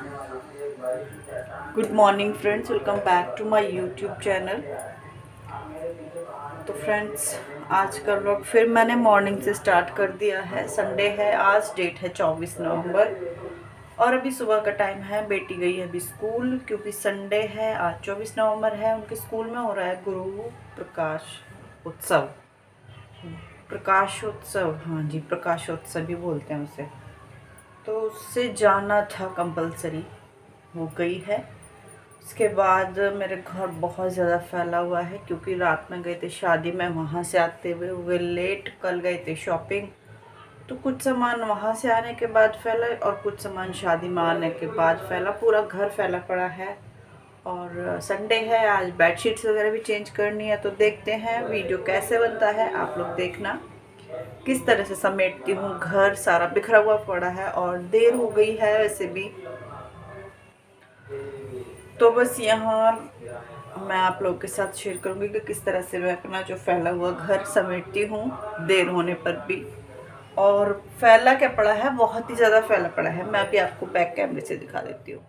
Good morning friends, welcome back to my YouTube channel. तो friends, आज का vlog फिर मैंने मॉर्निंग से स्टार्ट कर दिया है। संडे है, आज डेट है 24 नवंबर और अभी सुबह का टाइम है। बेटी गई है अभी स्कूल, क्योंकि संडे है, आज 24 नवंबर है। उनके स्कूल में हो रहा है गुरु प्रकाश उत्सव, प्रकाशोत्सव। हाँ जी, प्रकाशोत्सव भी बोलते हैं उसे। तो उससे जाना था कंपलसरी, हो गई है। उसके बाद मेरे घर बहुत ज़्यादा फैला हुआ है, क्योंकि रात में गए थे शादी में, वहाँ से आते हुए लेट। कल गए थे शॉपिंग, तो कुछ सामान वहाँ से आने के बाद फैला और कुछ सामान शादी में आने के बाद फैला। पूरा घर फैला पड़ा है। और संडे है, आज बेडशीट्स वगैरह भी चेंज करनी है। तो देखते हैं वीडियो कैसे बनता है, आप लोग देखना। किस तरह से समेटती हूँ, घर सारा बिखरा हुआ पड़ा है और देर हो गई है वैसे भी। तो बस यहाँ मैं आप लोगों के साथ शेयर करूँगी कि किस तरह से मैं अपना जो फैला हुआ घर समेटती हूँ, देर होने पर भी। और फैला क्या पड़ा है, बहुत ही ज़्यादा फैला पड़ा है। मैं अभी आपको बैक कैमरे से दिखा देती हूँ।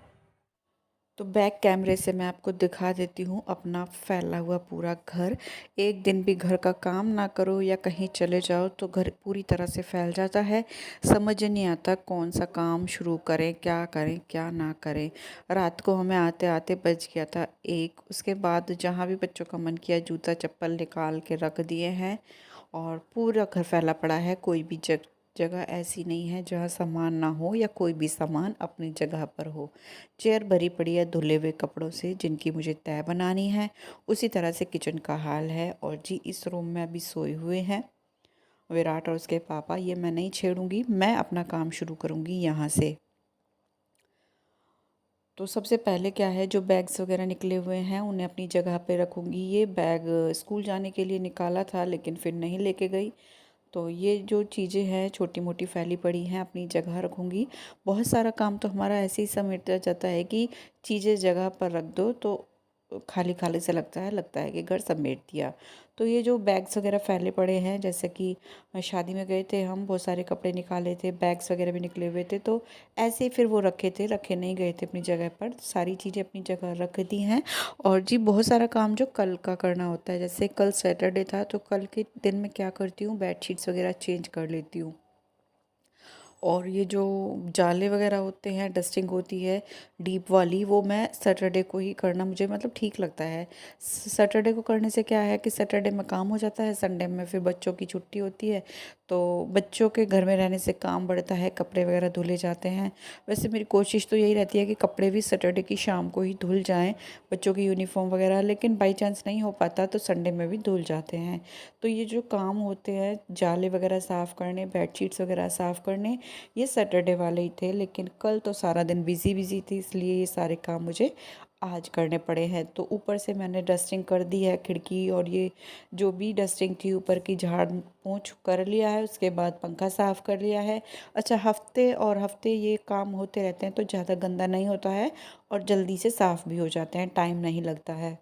तो बैक कैमरे से मैं आपको दिखा देती हूँ अपना फैला हुआ पूरा घर। एक दिन भी घर का काम ना करो या कहीं चले जाओ तो घर पूरी तरह से फैल जाता है। समझ नहीं आता कौन सा काम शुरू करें, क्या ना करें। रात को हमें आते आते बज गया था 1। उसके बाद जहाँ भी बच्चों का मन किया, जूता चप्पल निकाल के रख दिए हैं और पूरा घर फैला पड़ा है। कोई भी जगह ऐसी नहीं है जहाँ सामान ना हो या कोई भी सामान अपनी जगह पर हो। चेयर भरी पड़ी है धुले हुए कपड़ों से, जिनकी मुझे तह बनानी है। उसी तरह से किचन का हाल है। और जी, इस रूम में अभी सोए हुए हैं विराट और उसके पापा। ये मैं नहीं छेड़ूंगी, मैं अपना काम शुरू करूंगी यहाँ से। तो सबसे पहले क्या है, जो बैग्स वगैरह निकले हुए हैं उन्हें अपनी जगह पे रखूँगी। ये बैग स्कूल जाने के लिए निकाला था, लेकिन फिर नहीं लेके गई। तो ये जो चीज़ें हैं छोटी मोटी फैली पड़ी हैं, अपनी जगह रखूँगी। बहुत सारा काम तो हमारा ऐसे ही समेटा जाता है कि चीज़ें जगह पर रख दो तो खाली खाली से लगता है कि घर समेट दिया। तो ये जो बैग्स वगैरह फैले पड़े हैं, जैसे कि शादी में गए थे हम, बहुत सारे कपड़े निकाले थे, बैग्स वगैरह भी निकले हुए थे। तो ऐसे ही फिर वो रखे नहीं गए थे अपनी जगह पर। सारी चीज़ें अपनी जगह रख दी हैं। और जी, बहुत सारा काम जो कल का करना होता है, जैसे कल सैटरडे था तो कल के दिन में क्या करती हूँ, बेडशीट्स वगैरह चेंज कर लेती हूँ। और ये जो जाले वगैरह होते हैं, डस्टिंग होती है डीप वाली, वो मैं सैटरडे को ही करना मुझे मतलब ठीक लगता है। सैटरडे को करने से क्या है कि सैटरडे में काम हो जाता है, संडे में फिर बच्चों की छुट्टी होती है। तो बच्चों के घर में रहने से काम बढ़ता है, कपड़े वगैरह धुले जाते हैं। वैसे मेरी कोशिश तो यही रहती है कि कपड़े भी सैटरडे की शाम को ही धुल जाएँ, बच्चों की यूनिफॉर्म वगैरह। लेकिन बाई चांस नहीं हो पाता तो संडे में भी धुल जाते हैं। तो ये जो काम होते हैं, जाले वगैरह साफ़ करने, बेडशीट्स वगैरह साफ़ करने, ये सैटरडे वाले ही थे। लेकिन कल तो सारा दिन बिज़ी थी, इसलिए ये सारे काम मुझे आज करने पड़े हैं। तो ऊपर से मैंने डस्टिंग कर दी है खिड़की, और ये जो भी डस्टिंग थी ऊपर की, झाड़ पोंछ कर लिया है। उसके बाद पंखा साफ़ कर लिया है। अच्छा, हफ्ते और हफ्ते ये काम होते रहते हैं तो ज़्यादा गंदा नहीं होता है और जल्दी से साफ़ भी हो जाते हैं, टाइम नहीं लगता है।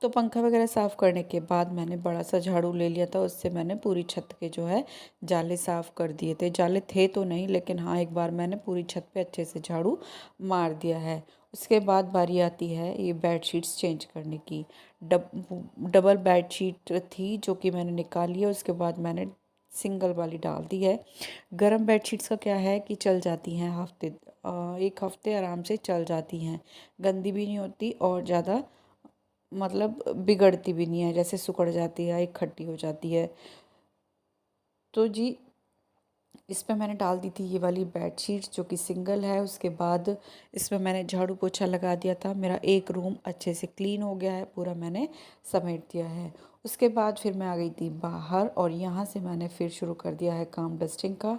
तो पंखा वगैरह साफ़ करने के बाद मैंने बड़ा सा झाड़ू ले लिया था, उससे मैंने पूरी छत के जो है जाले साफ़ कर दिए थे। जाले थे तो नहीं, लेकिन हाँ, एक बार मैंने पूरी छत पे अच्छे से झाड़ू मार दिया है। उसके बाद बारी आती है ये बेडशीट्स चेंज करने की। डबल बेडशीट थी जो कि मैंने निकाली है, उसके बाद मैंने सिंगल वाली डाल दी है। गरम बेडशीट्स का क्या है कि चल जाती हैं एक हफ्ते आराम से चल जाती हैं, गंदी भी नहीं होती और ज़्यादा मतलब बिगड़ती भी नहीं है, जैसे सिकुड़ जाती है, इकट्ठी हो जाती है। तो जी, इस पे मैंने डाल दी थी ये वाली बेडशीट जो कि सिंगल है। उसके बाद इसमें मैंने झाड़ू पोछा लगा दिया था। मेरा एक रूम अच्छे से क्लीन हो गया है, पूरा मैंने समेट दिया है। उसके बाद फिर मैं आ गई थी बाहर और यहाँ से मैंने फिर शुरू कर दिया है काम डस्टिंग का।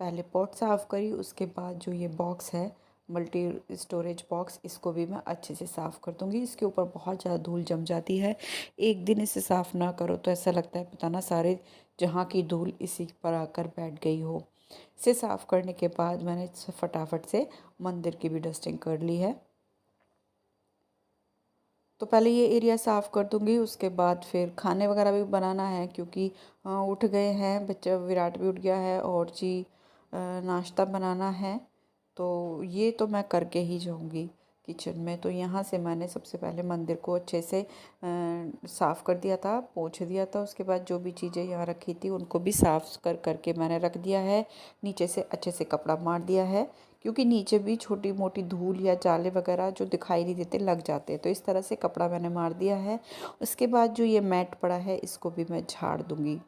पहले पॉट साफ़ करी, उसके बाद जो ये बॉक्स है मल्टी स्टोरेज बॉक्स, इसको भी मैं अच्छे से साफ़ कर दूँगी। इसके ऊपर बहुत ज़्यादा धूल जम जाती है। एक दिन इसे साफ़ ना करो तो ऐसा लगता है पता ना सारे जहाँ की धूल इसी पर आकर बैठ गई हो। इसे साफ़ करने के बाद मैंने फटाफट से मंदिर की भी डस्टिंग कर ली है। तो पहले ये एरिया साफ़ कर दूँगी, उसके बाद फिर खाने वगैरह भी बनाना है, क्योंकि उठ गए हैं बच्चा, विराट भी उठ गया है और जी नाश्ता बनाना है। तो ये तो मैं करके ही जाऊंगी किचन में। तो यहाँ से मैंने सबसे पहले मंदिर को अच्छे से साफ़ कर दिया था, पोंछ दिया था। उसके बाद जो भी चीज़ें यहाँ रखी थी उनको भी साफ़ कर करके मैंने रख दिया है। नीचे से अच्छे से कपड़ा मार दिया है, क्योंकि नीचे भी छोटी मोटी धूल या जाले वगैरह जो दिखाई नहीं देते लग जाते हैं। तो इस तरह से कपड़ा मैंने मार दिया है। उसके बाद जो ये मैट पड़ा है इसको भी मैं झाड़ दूँगी।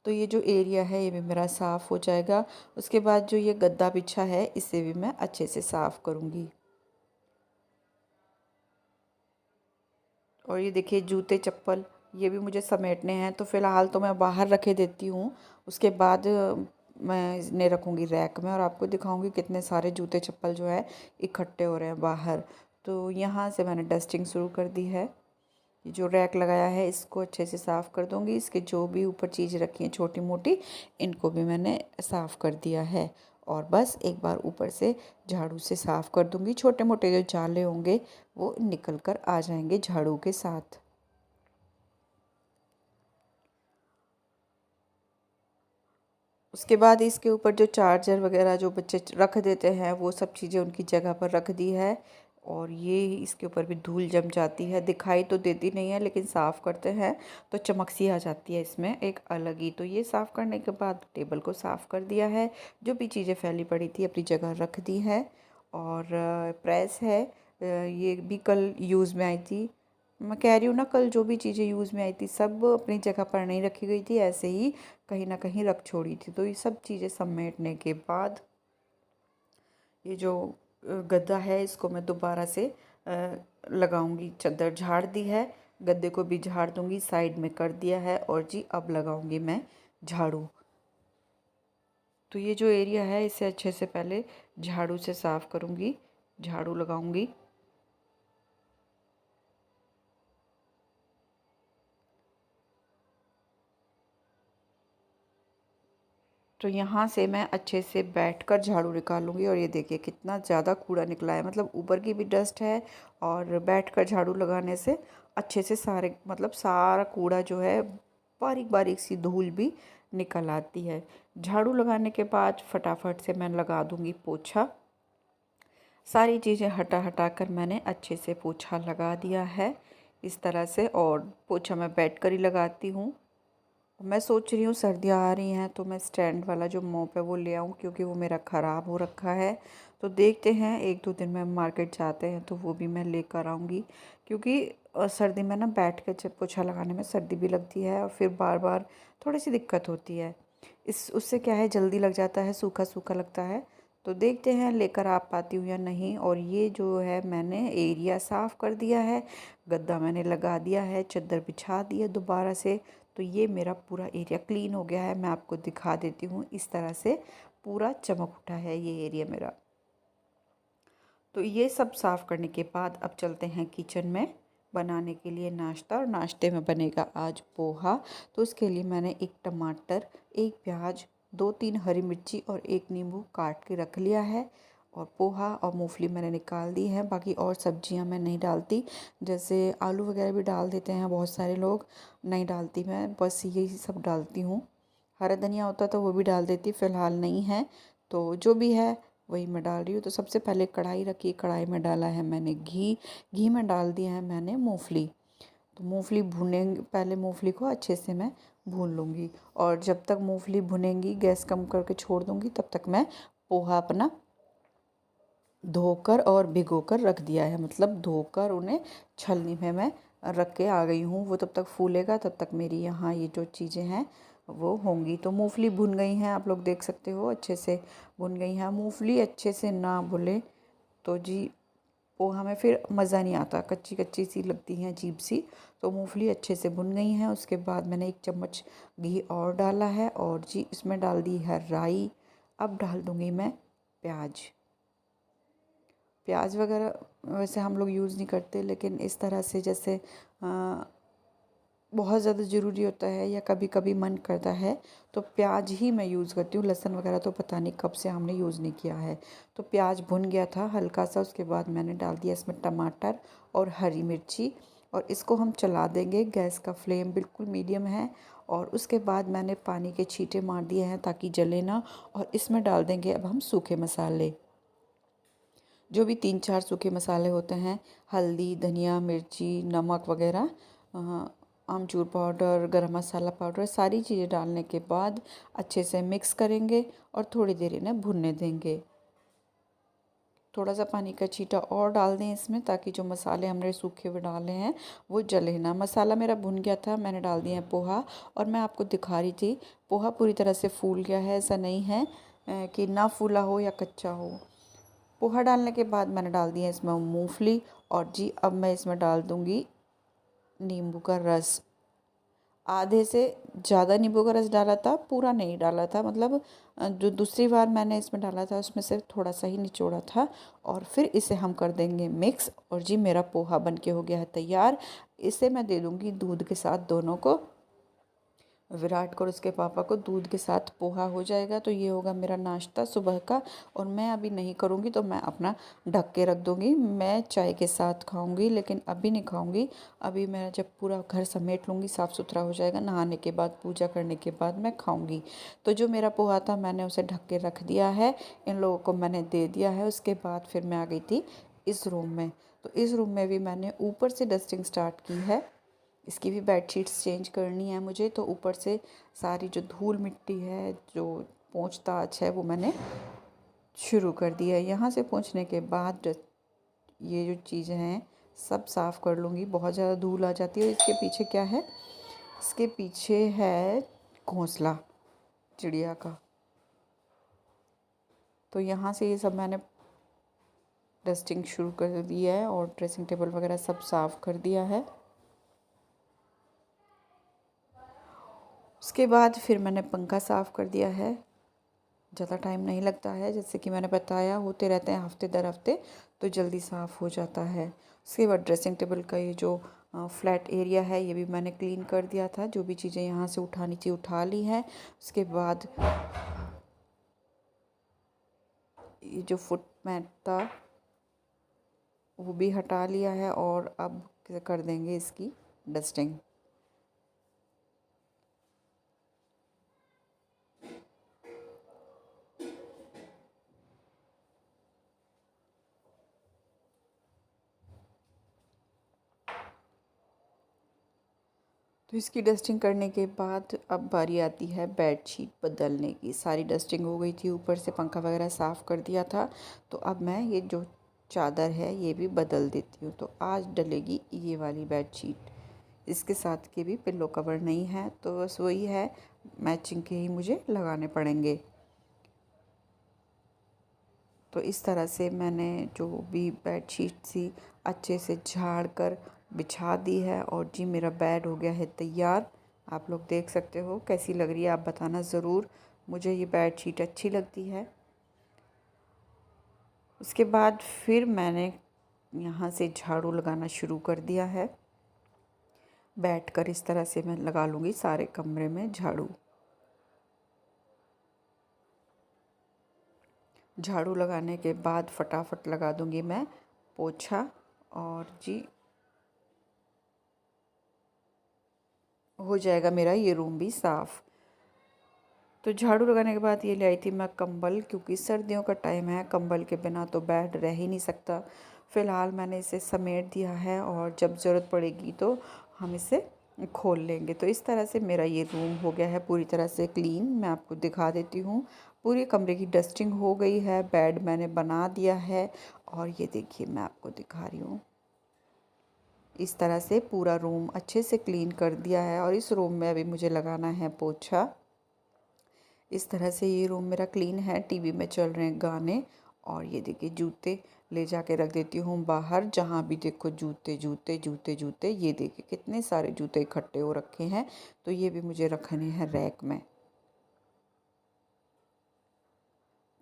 तो ये जो एरिया है ये भी मेरा साफ़ हो जाएगा। उसके बाद जो ये गद्दा बिछा है इसे भी मैं अच्छे से साफ़ करूँगी। और ये देखिए जूते चप्पल ये भी मुझे समेटने हैं, तो फ़िलहाल तो मैं बाहर रखे देती हूँ। उसके बाद मैं इन्हें रखूँगी रैक में और आपको दिखाऊँगी कितने सारे जूते चप्पल जो है इकट्ठे हो रहे हैं बाहर। तो यहाँ से मैंने डस्टिंग शुरू कर दी है। ये जो रैक लगाया है इसको अच्छे से साफ़ कर दूँगी। इसके जो भी ऊपर चीज़ रखी हैं छोटी मोटी इनको भी मैंने साफ़ कर दिया है। और बस एक बार ऊपर से झाड़ू से साफ़ कर दूँगी। छोटे मोटे जो जाले होंगे वो निकल कर आ जाएंगे झाड़ू के साथ। उसके बाद इसके ऊपर जो चार्जर वगैरह जो बच्चे रख देते हैं वो सब चीज़ें उनकी जगह पर रख दी है। और ये इसके ऊपर भी धूल जम जाती है, दिखाई तो देती नहीं है लेकिन साफ़ करते हैं तो चमक सी आ जाती है इसमें एक अलग ही। तो ये साफ़ करने के बाद टेबल को साफ़ कर दिया है। जो भी चीज़ें फैली पड़ी थी अपनी जगह रख दी है। और प्रेस है, ये भी कल यूज़ में आई थी। मैं कह रही हूँ ना, कल जो भी चीज़ें यूज़ में आई थी सब अपनी जगह पर नहीं रखी गई थी, ऐसे ही कहीं ना कहीं रख छोड़ी थी। तो ये सब चीज़ें समेटने के बाद ये जो गद्दा है इसको मैं दोबारा से लगाऊंगी। चादर झाड़ दी है, गद्दे को भी झाड़ दूंगी, साइड में कर दिया है। और जी अब लगाऊंगी मैं झाड़ू। तो ये जो एरिया है इसे अच्छे से पहले झाड़ू से साफ़ करूंगी, झाड़ू लगाऊंगी। तो यहाँ से मैं अच्छे से बैठकर झाड़ू निकालूंगी। और ये देखिए कितना ज़्यादा कूड़ा निकला है, मतलब ऊपर की भी डस्ट है और बैठकर झाड़ू लगाने से अच्छे से सारे मतलब सारा कूड़ा जो है बारीक बारीक सी धूल भी निकल आती है। झाड़ू लगाने के बाद फटाफट से मैं लगा दूंगी पोछा। सारी चीज़ें हटा हटा कर मैंने अच्छे से पोछा लगा दिया है इस तरह से। और पोछा मैं बैठकर ही लगाती हूँ। मैं सोच रही हूँ सर्दियाँ आ रही हैं तो मैं स्टैंड वाला जो मोप है वो ले आऊँ, क्योंकि वो मेरा ख़राब हो रखा है। तो देखते हैं एक दो दिन में मार्केट जाते हैं तो वो भी मैं लेकर आऊँगी। क्योंकि सर्दी में ना बैठ कर जब पोछा लगाने में सर्दी भी लगती है और फिर बार बार थोड़ी सी दिक्कत होती है। इस उससे क्या है जल्दी लग जाता है, सूखा सूखा लगता है। तो देखते हैं लेकर आ पाती हूँ या नहीं। और ये जो है मैंने एरिया साफ़ कर दिया है, गद्दा मैंने लगा दिया है, चादर बिछा दी है दोबारा से। तो ये मेरा पूरा एरिया क्लीन हो गया है। मैं आपको दिखा देती हूँ, इस तरह से पूरा चमक उठा है ये एरिया मेरा। तो ये सब साफ़ करने के बाद अब चलते हैं किचन में बनाने के लिए नाश्ता। और नाश्ते में बनेगा आज पोहा। तो उसके लिए मैंने एक टमाटर, एक प्याज, दो तीन हरी मिर्ची और एक नींबू काट के रख लिया है। और पोहा और मूंगफली मैंने निकाल दी है। बाकी और सब्जियां मैं नहीं डालती, जैसे आलू वगैरह भी डाल देते हैं बहुत सारे लोग, नहीं डालती मैं, बस यही सब डालती हूँ। हरा धनिया होता तो वो भी डाल देती, फ़िलहाल नहीं है। तो जो भी है वही मैं डाल रही हूँ। तो सबसे पहले कढ़ाई रखी, कढ़ाई में डाला है मैंने घी, घी में डाल दिया है मैंने मूंगफली। तो मूंगफली भुनेंगे, पहले मूंगफली को अच्छे से मैं भून लूँगी। और जब तक मूंगफली भुनेंगी गैस कम करके छोड़ दूँगी, तब तक मैं पोहा अपना धोकर और भिगोकर रख दिया है, मतलब धोकर उन्हें छलनी में मैं रख के आ गई हूँ। वो तब तक फूलेगा, तब तक मेरी यहाँ ये जो चीज़ें हैं वो होंगी। तो मूंगफली भुन गई हैं, आप लोग देख सकते हो अच्छे से भुन गई हैं। मूंगफली अच्छे से ना भुने तो जी पोहा में फिर मज़ा नहीं आता, कच्ची कच्ची सी लगती हैं अजीब सी। तो मूंगफली अच्छे से भुन गई हैं। उसके बाद मैंने एक चम्मच घी और डाला है और जी इसमें डाल दी है राई। अब डाल दूँगी मैं प्याज। प्याज वगैरह वैसे हम लोग यूज़ नहीं करते, लेकिन इस तरह से जैसे बहुत ज़्यादा ज़रूरी होता है या कभी कभी मन करता है तो प्याज ही मैं यूज़ करती हूँ। लहसुन वगैरह तो पता नहीं कब से हमने यूज़ नहीं किया है। तो प्याज भुन गया था हल्का सा, उसके बाद मैंने डाल दिया इसमें टमाटर और हरी मिर्ची। और इसको हम चला देंगे। गैस का फ्लेम बिल्कुल मीडियम है। और उसके बाद मैंने पानी के छींटे मार दिए हैं ताकि जले ना। और इसमें डाल देंगे अब हम सूखे मसाले, जो भी 3-4 सूखे मसाले होते हैं, हल्दी, धनिया, मिर्ची, नमक वगैरह, आमचूर पाउडर, गरम मसाला पाउडर, सारी चीज़ें डालने के बाद अच्छे से मिक्स करेंगे और थोड़ी देर इन्हें भुनने देंगे। थोड़ा सा पानी का छींटा और डाल दें इसमें, ताकि जो मसाले हमने सूखे हुए डाले हैं वो जले ना। मसाला मेरा भुन गया था, मैंने डाल दिया है पोहा। और मैं आपको दिखा रही थी, पोहा पूरी तरह से फूल गया है, ऐसा नहीं है कि ना फूला हो या कच्चा हो। पोहा डालने के बाद मैंने डाल दिया इसमें मूंगफली। और जी अब मैं इसमें डाल दूँगी नींबू का रस। आधे से ज़्यादा नींबू का रस डाला था, पूरा नहीं डाला था, मतलब जो दूसरी बार मैंने इसमें डाला था उसमें से थोड़ा सा ही निचोड़ा था। और फिर इसे हम कर देंगे मिक्स। और जी मेरा पोहा बनके हो गया है तैयार। इसे मैं दे दूँगी दूध के साथ दोनों को, विराट को और उसके पापा को। दूध के साथ पोहा हो जाएगा तो ये होगा मेरा नाश्ता सुबह का। और मैं अभी नहीं करूँगी तो मैं अपना ढक के रख दूँगी, मैं चाय के साथ खाऊँगी, लेकिन अभी नहीं खाऊँगी। अभी मैं जब पूरा घर समेट लूँगी, साफ़ सुथरा हो जाएगा, नहाने के बाद, पूजा करने के बाद मैं खाऊँगी। तो जो मेरा पोहा था मैंने उसे ढक के रख दिया है, इन लोगों को मैंने दे दिया है। उसके बाद फिर मैं आ गई थी इस रूम में। तो इस रूम में भी मैंने ऊपर से डस्टिंग स्टार्ट की है। इसकी भी बेडशीट्स चेंज करनी है मुझे। तो ऊपर से सारी जो धूल मिट्टी है, जो पोंछताछ है, वो मैंने शुरू कर दी है। यहाँ से पोंछने के बाद ये जो चीज़ें हैं सब साफ़ कर लूँगी। बहुत ज़्यादा धूल आ जाती है। और इसके पीछे क्या है, इसके पीछे है घोंसला चिड़िया का। तो यहाँ से ये सब मैंने डस्टिंग शुरू कर दी है और ड्रेसिंग टेबल वगैरह सब साफ़ कर दिया है। उसके बाद फिर मैंने पंखा साफ़ कर दिया है। ज़्यादा टाइम नहीं लगता है, जैसे कि मैंने बताया, होते रहते हैं हफ्ते दर हफ्ते, तो जल्दी साफ़ हो जाता है। उसके बाद ड्रेसिंग टेबल का ये जो फ्लैट एरिया है ये भी मैंने क्लीन कर दिया था। जो भी चीज़ें यहाँ से उठानी थी उठा ली हैं। उसके बाद ये जो फुट मैट था वो भी हटा लिया है। और अब कर देंगे इसकी डस्टिंग। तो इसकी डस्टिंग करने के बाद अब बारी आती है बेडशीट बदलने की। सारी डस्टिंग हो गई थी, ऊपर से पंखा वगैरह साफ़ कर दिया था। तो अब मैं ये जो चादर है ये भी बदल देती हूँ। तो आज डलेगी ये वाली बेडशीट। इसके साथ के भी पिल्लो कवर नहीं है, तो बस वही है, मैचिंग के ही मुझे लगाने पड़ेंगे। तो इस तरह से मैंने जो भी बेडशीट थी अच्छे से झाड़ कर बिछा दी है। और जी मेरा बेड हो गया है तैयार। आप लोग देख सकते हो कैसी लग रही है, आप बताना ज़रूर। मुझे ये बेडशीट अच्छी लगती है। उसके बाद फिर मैंने यहाँ से झाड़ू लगाना शुरू कर दिया है। बैठकर इस तरह से मैं लगा लूँगी सारे कमरे में झाड़ू। झाड़ू लगाने के बाद फटाफट लगा दूँगी मैं पोछा। और जी हो जाएगा मेरा ये रूम भी साफ़। तो झाड़ू लगाने के बाद ये ले आई थी मैं कंबल, क्योंकि सर्दियों का टाइम है, कंबल के बिना तो बेड रह ही नहीं सकता। फ़िलहाल मैंने इसे समेट दिया है और जब ज़रूरत पड़ेगी तो हम इसे खोल लेंगे। तो इस तरह से मेरा ये रूम हो गया है पूरी तरह से क्लीन। मैं आपको दिखा देती हूँ। पूरे कमरे की डस्टिंग हो गई है, बेड मैंने बना दिया है। और ये देखिए मैं आपको दिखा रही हूँ, इस तरह से पूरा रूम अच्छे से क्लीन कर दिया है। और इस रूम में अभी मुझे लगाना है पोछा। इस तरह से ये रूम मेरा क्लीन है। टीवी में चल रहे हैं गाने। और ये देखिए जूते ले जाके रख देती हूँ बाहर, जहाँ भी देखो जूते जूते जूते जूते। ये देखिए कितने सारे जूते इकट्ठे हो रखे हैं। तो ये भी मुझे रखने हैं रैक में।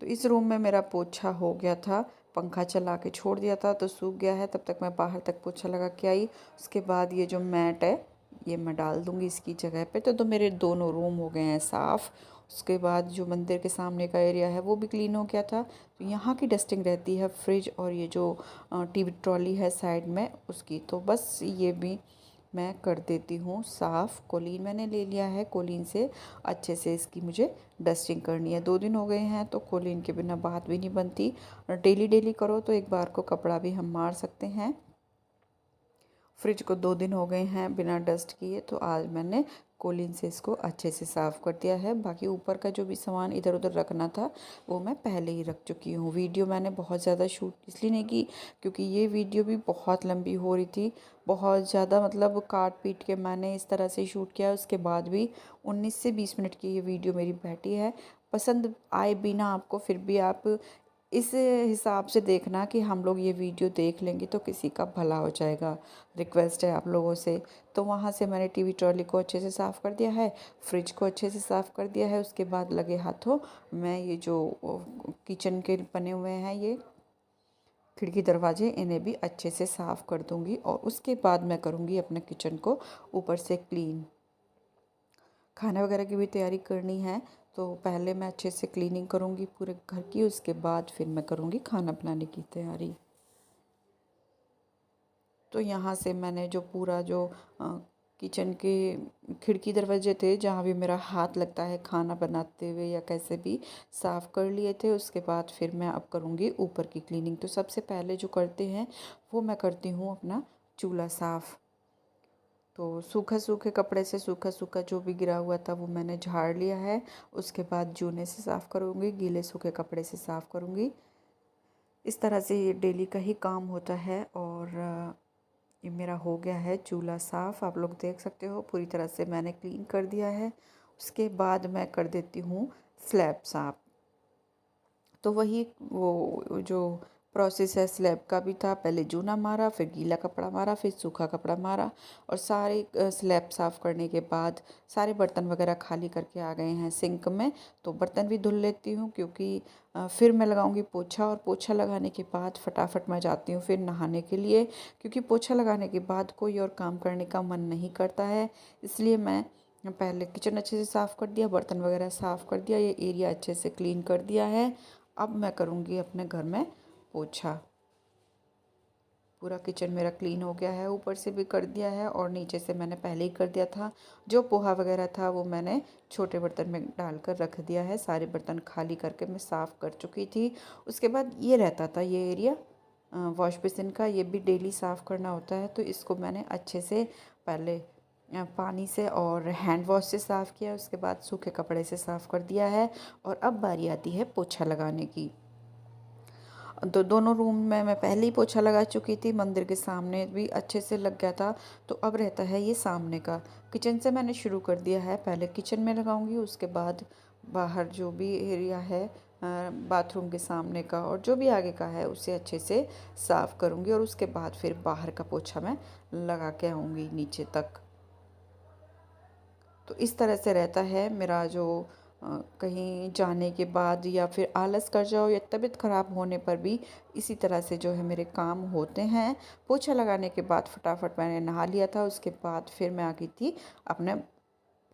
तो इस रूम में मेरा पोछा हो गया था, पंखा चला के छोड़ दिया था तो सूख गया है। तब तक मैं बाहर तक पोछा लगा के आई। उसके बाद ये जो मैट है ये मैं डाल दूँगी इसकी जगह पे। तो मेरे दोनों रूम हो गए हैं साफ़। उसके बाद जो मंदिर के सामने का एरिया है वो भी क्लीन हो गया था। तो यहाँ की डस्टिंग रहती है, फ्रिज और ये जो टीवी ट्रॉली है साइड में उसकी, तो बस ये भी मैं कर देती हूँ साफ़। कोलीन मैंने ले लिया है, कोलीन से अच्छे से इसकी मुझे डस्टिंग करनी है। 2 दिन हो गए हैं तो कोलीन के बिना बात भी नहीं बनती। और डेली डेली करो तो एक बार को कपड़ा भी हम मार सकते हैं। फ्रिज को 2 दिन हो गए हैं बिना डस्ट किए, तो आज मैंने कोलिन से इसको अच्छे से साफ़ कर दिया है। बाकी ऊपर का जो भी सामान इधर उधर रखना था वो मैं पहले ही रख चुकी हूँ। वीडियो मैंने बहुत ज़्यादा शूट इसलिए नहीं की क्योंकि ये वीडियो भी बहुत लंबी हो रही थी, बहुत ज़्यादा, मतलब काट पीट के मैंने इस तरह से शूट किया। उसके बाद भी 19 से 20 मिनट की ये वीडियो मेरी बैठी है। पसंद आए भी ना आपको, फिर भी आप इस हिसाब से देखना कि हम लोग ये वीडियो देख लेंगे तो किसी का भला हो जाएगा। रिक्वेस्ट है आप लोगों से। तो वहाँ से मैंने टीवी ट्रॉली को अच्छे से साफ़ कर दिया है, फ्रिज को अच्छे से साफ़ कर दिया है। उसके बाद लगे हाथों मैं ये जो किचन के बने हुए हैं ये खिड़की दरवाजे, इन्हें भी अच्छे से साफ़ कर दूँगी। और उसके बाद मैं करूँगी अपने किचन को ऊपर से क्लीन। खाने वगैरह की भी तैयारी करनी है, तो पहले मैं अच्छे से क्लीनिंग करूँगी पूरे घर की, उसके बाद फिर मैं करूँगी खाना बनाने की तैयारी। तो यहाँ से मैंने जो पूरा जो किचन के खिड़की दरवाजे थे जहाँ भी मेरा हाथ लगता है खाना बनाते हुए या कैसे भी, साफ़ कर लिए थे। उसके बाद फिर मैं अब करूँगी ऊपर की क्लीनिंग। तो सबसे पहले जो करते हैं वो मैं करती हूँ अपना चूल्हा साफ़। तो सूखे सूखे कपड़े से सूखा सूखा जो भी गिरा हुआ था वो मैंने झाड़ लिया है। उसके बाद जूने से साफ़ करूँगी, गीले सूखे कपड़े से साफ़ करूँगी। इस तरह से ये डेली का ही काम होता है। और ये मेरा हो गया है चूल्हा साफ़, आप लोग देख सकते हो पूरी तरह से मैंने क्लीन कर दिया है। उसके बाद मैं कर देती हूँ स्लैब साफ़। तो वही वो जो प्रोसेस है स्लैब का भी था, पहले जूना मारा, फिर गीला कपड़ा मारा, फिर सूखा कपड़ा मारा। और सारे स्लैब साफ़ करने के बाद सारे बर्तन वगैरह खाली करके आ गए हैं सिंक में। तो बर्तन भी धुल लेती हूँ क्योंकि फिर मैं लगाऊंगी पोछा। और पोछा लगाने के बाद फटाफट मैं जाती हूँ फिर नहाने के लिए, क्योंकि पोछा लगाने के बाद कोई और काम करने का मन नहीं करता है। इसलिए मैं पहले किचन अच्छे से साफ़ कर दिया, बर्तन वगैरह साफ़ कर दिया, ये एरिया अच्छे से क्लीन कर दिया है। अब मैं करूँगी अपने घर में पोछा। पूरा किचन मेरा क्लीन हो गया है, ऊपर से भी कर दिया है और नीचे से मैंने पहले ही कर दिया था। जो पोहा वगैरह था वो मैंने छोटे बर्तन में डालकर रख दिया है। सारे बर्तन खाली करके मैं साफ़ कर चुकी थी। उसके बाद ये रहता था ये एरिया वॉश बेसिन का, ये भी डेली साफ़ करना होता है। तो इसको मैंने अच्छे से पहले पानी से और हैंड वॉश से साफ़ किया, उसके बाद सूखे कपड़े से साफ़ कर दिया है। और अब बारी आती है पोछा लगाने की। तो दोनों रूम में मैं पहले ही पोछा लगा चुकी थी, मंदिर के सामने भी अच्छे से लग गया था। तो अब रहता है ये सामने का। किचन से मैंने शुरू कर दिया है, पहले किचन में लगाऊंगी, उसके बाद बाहर जो भी एरिया है बाथरूम के सामने का और जो भी आगे का है उसे अच्छे से साफ़ करूंगी। और उसके बाद फिर बाहर का पोछा मैं लगा के आऊँगी नीचे तक। तो इस तरह से रहता है मेरा जो कहीं जाने के बाद या फिर आलस कर जाओ या तबीयत ख़राब होने पर भी इसी तरह से जो है मेरे काम होते हैं। पोछा लगाने के बाद फटाफट मैंने नहा लिया था, उसके बाद फिर मैं आ गई थी अपने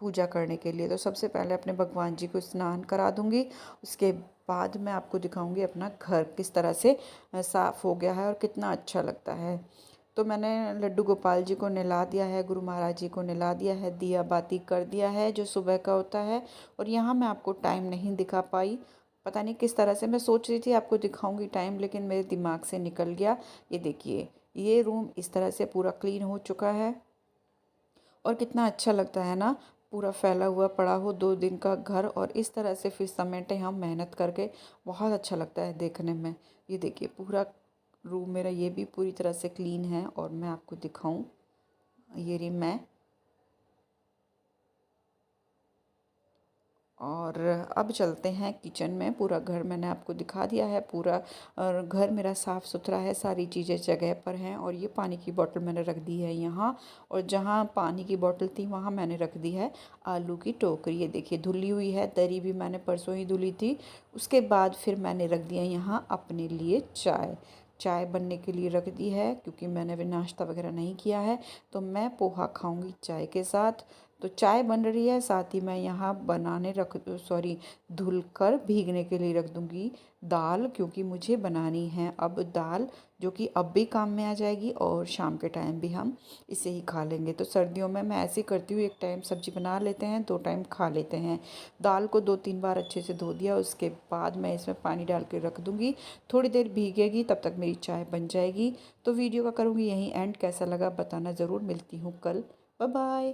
पूजा करने के लिए। तो सबसे पहले अपने भगवान जी को स्नान करा दूंगी, उसके बाद मैं आपको दिखाऊंगी अपना घर किस तरह से साफ़ हो गया है और कितना अच्छा लगता है। तो मैंने लड्डू गोपाल जी को नहला दिया है, गुरु महाराज जी को नहला दिया है, दिया बाती कर दिया है जो सुबह का होता है। और यहाँ मैं आपको टाइम नहीं दिखा पाई, पता नहीं किस तरह से। मैं सोच रही थी आपको दिखाऊंगी टाइम, लेकिन मेरे दिमाग से निकल गया। ये देखिए ये रूम इस तरह से पूरा क्लीन हो चुका है और कितना अच्छा लगता है ना, पूरा फैला हुआ पड़ा हो 2 दिन का घर और इस तरह से फिर समेटे हम मेहनत करके, बहुत अच्छा लगता है देखने में। ये देखिए पूरा रूम मेरा ये भी पूरी तरह से क्लीन है। और मैं आपको दिखाऊं, ये रही मैं। और अब चलते हैं किचन में। पूरा घर मैंने आपको दिखा दिया है, पूरा और घर मेरा साफ़ सुथरा है, सारी चीज़ें जगह पर हैं। और ये पानी की बोतल मैंने रख दी है यहाँ, और जहाँ पानी की बोतल थी वहाँ मैंने रख दी है आलू की टोकरी। ये देखिए धुली हुई है, दरी भी मैंने परसों ही धुली थी। उसके बाद फिर मैंने रख दिया यहाँ अपने लिए चाय। चाय बनने के लिए रख दी है क्योंकि मैंने अभी नाश्ता वगैरह नहीं किया है, तो मैं पोहा खाऊंगी चाय के साथ। तो चाय बन रही है, साथ ही मैं यहाँ धुलकर भीगने के लिए रख दूँगी दाल, क्योंकि मुझे बनानी है अब दाल, जो कि अब भी काम में आ जाएगी और शाम के टाइम भी हम इसे ही खा लेंगे। तो सर्दियों में मैं ऐसे ही करती हूँ, एक टाइम सब्जी बना लेते हैं, 2 टाइम खा लेते हैं। दाल को 2-3 बार अच्छे से धो दिया, उसके बाद मैं इसमें पानी डाल के रख दूँगी। थोड़ी देर भीगेगी, तब तक मेरी चाय बन जाएगी। तो वीडियो का करूँगी यहीं एंड। कैसा लगा बताना ज़रूर। मिलती हूँ कल। Bye bye.